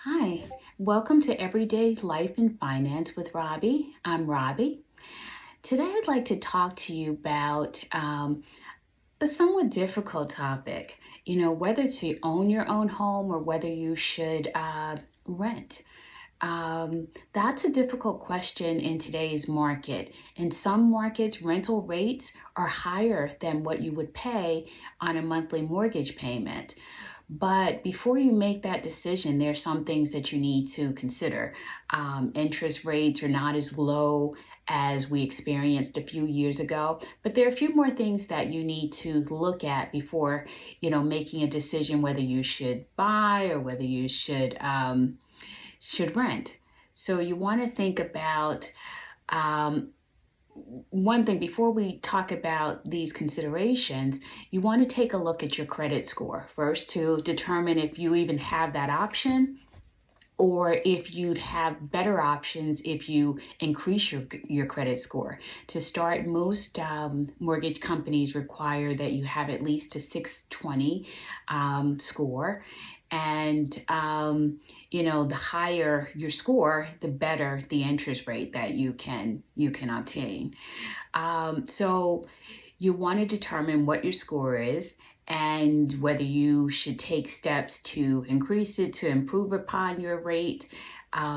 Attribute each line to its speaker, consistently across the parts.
Speaker 1: Hi, welcome to Everyday Life and Finance with Robbie. I'm Robbie. Today I'd like to talk to you about a somewhat difficult topic, whether to own your own home or whether you should rent. That's a difficult question in today's market. In some markets, rental rates are higher than what you would pay on a monthly mortgage payment. But before you make that decision, there's some things that you need to consider. Interest rates are not as low as we experienced a few years ago, but there are a few more things that you need to look at before, making a decision whether you should buy or whether you should rent. So you want to think about um, one thing before we talk about these considerations. You want to take a look at your credit score first to determine if you even have that option or if you'd have better options if you increase your credit score. To start, most mortgage companies require that you have at least a 620 score. And, the higher your score, the better the interest rate that you can obtain. So you want to determine what your score is and whether you should take steps to increase it, to improve upon your rate.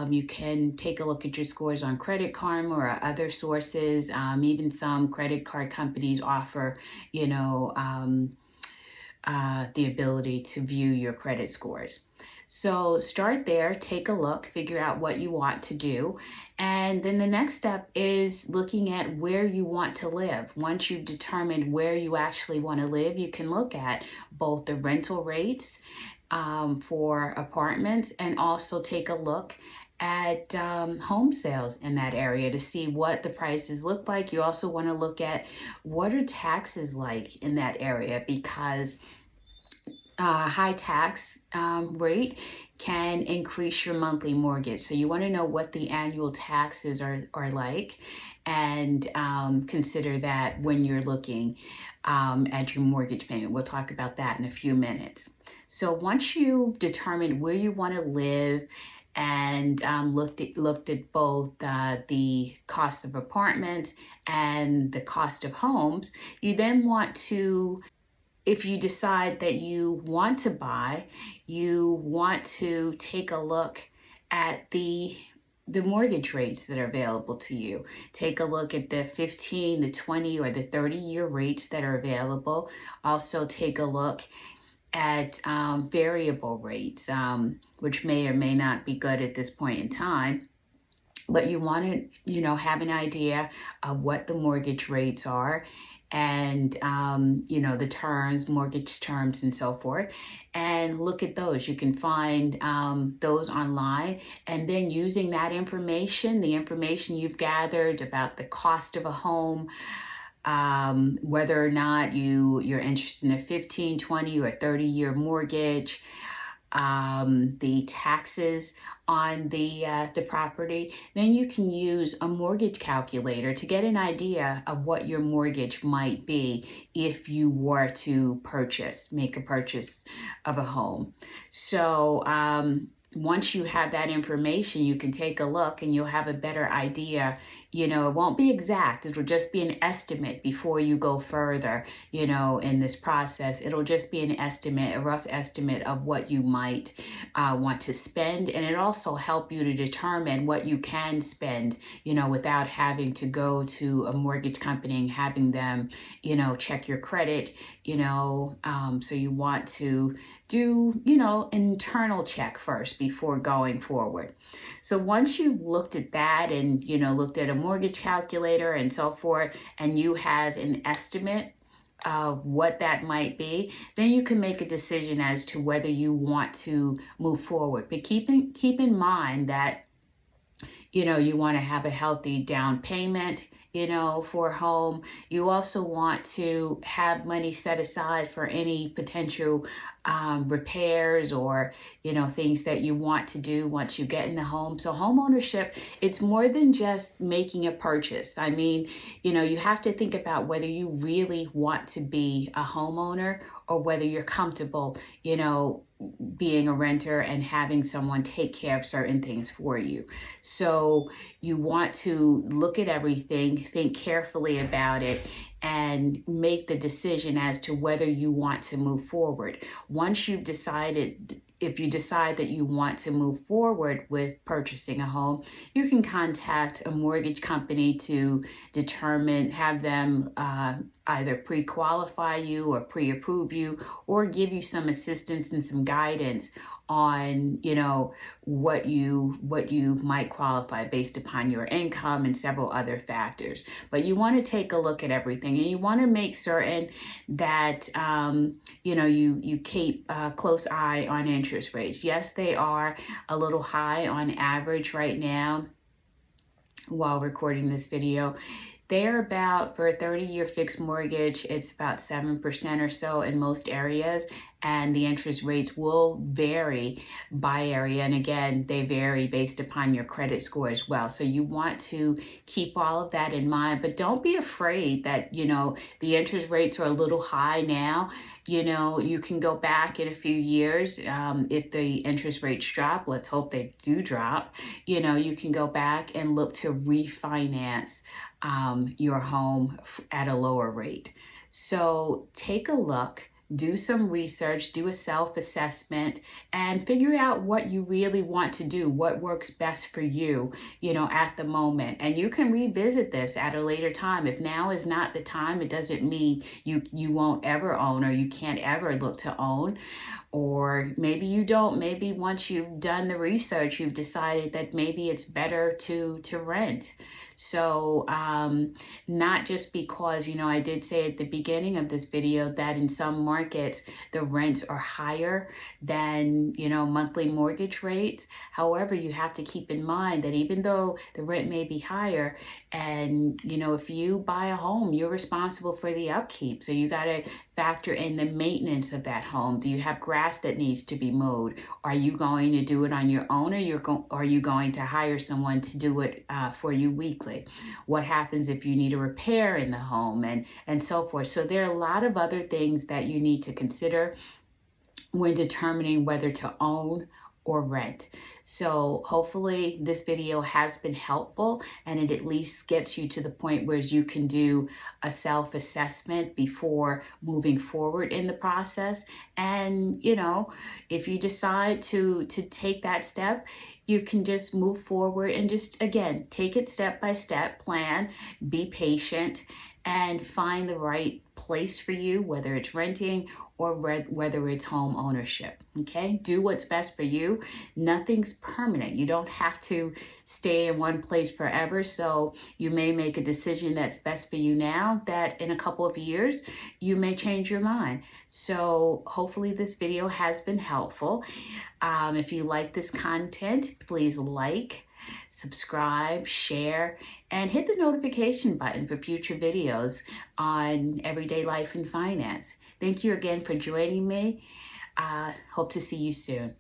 Speaker 1: You can take a look at your scores on Credit Karma or other sources. Even some credit card companies offer, the ability to view your credit scores. So start there, take a look, figure out what you want to do. And then the next step is looking at where you want to live. Once you've determined where you actually want to live, you can look at both the rental rates for apartments and also take a look at home sales in that area to see what the prices look like. You also want to look at what are taxes like in that area, because high tax rate can increase your monthly mortgage. So you want to know what the annual taxes are like, and consider that when you're looking at your mortgage payment. We'll talk about that in a few minutes. So once you've determined where you want to live and looked at both the cost of apartments and the cost of homes, you then want to, if you decide that you want to buy, you want to take a look at the mortgage rates that are available to you. Take a look at the 15, the 20, or the 30-year rates that are available. Also take a look at variable rates, which may or may not be good at this point in time. But you want to, have an idea of what the mortgage rates are and, the terms, mortgage terms and so forth, and look at those. You can find those online, and then using that information, the information you've gathered about the cost of a home, whether or not you're interested in a 15, 20, or 30-year mortgage, the taxes on the property, then you can use a mortgage calculator to get an idea of what your mortgage might be if you were to make a purchase of a home. So once you have that information, you can take a look and you'll have a better idea. It won't be exact. It'll just be an estimate before you go further, in this process. It'll just be an estimate, a rough estimate of what you might want to spend. And it also help you to determine what you can spend, without having to go to a mortgage company and having them, check your credit, so you want to do, an internal check first before going forward. So once you've looked at that and, looked at a mortgage calculator and so forth, and you have an estimate of what that might be, then you can make a decision as to whether you want to move forward. But keep in mind that, you want to have a healthy down payment, for a home. You also want to have money set aside for any potential repairs or, things that you want to do once you get in the home. So home ownership, it's more than just making a purchase. I mean, you have to think about whether you really want to be a homeowner or whether you're comfortable, being a renter and having someone take care of certain things for you. So you want to look at everything, think carefully about it, and make the decision as to whether you want to move forward. Once you've decided, if you decide that you want to move forward with purchasing a home, you can contact a mortgage company to determine, have them either pre-qualify you or pre-approve you, or give you some assistance and some guidance on, you know, what you might qualify based upon your income and several other factors. But you want to take a look at everything, and you want to make certain that you know, you keep a close eye on interest rates. Yes, they are a little high on average right now while recording this video. They're about, for a 30-year fixed mortgage, it's about 7% or so in most areas, and the interest rates will vary by area. And again, they vary based upon your credit score as well. So you want to keep all of that in mind, but don't be afraid that, you know, the interest rates are a little high now. You know, you can go back in a few years if the interest rates drop. Let's hope they do drop. You know, you can go back and look to refinance your home at a lower rate. So take a look, do some research, do a self-assessment, and figure out what you really want to do, what works best for you, you know, at the moment. And you can revisit this at a later time. If now is not the time, it doesn't mean you won't ever own, or you can't ever look to own. Or maybe you don't. Maybe once you've done the research, you've decided that maybe it's better to rent. So not just because, you know, I did say at the beginning of this video that in some markets the rents are higher than, you know, monthly mortgage rates. However, you have to keep in mind that even though the rent may be higher, and, you know, if you buy a home, you're responsible for the upkeep. So you got to factor in the maintenance of that home. Do you have grass that needs to be mowed? Are you going to do it on your own, or are you going to hire someone to do it for you weekly? What happens if you need a repair in the home, and so forth? So there are a lot of other things that you need to consider when determining whether to own or rent. So hopefully this video has been helpful, and it at least gets you to the point where you can do a self-assessment before moving forward in the process. And, you know, if you decide to take that step, you can just move forward and just, again, take it step by step, plan, be patient, and find the right place for you, whether it's renting or whether it's home ownership. Okay, do what's best for you. Nothing's permanent. You don't have to stay in one place forever. So you may make a decision that's best for you now that in a couple of years you may change your mind. So hopefully this video has been helpful. If you like this content, please like, subscribe, share, and hit the notification button for future videos on everyday life and finance. Thank you again for joining me. Hope to see you soon.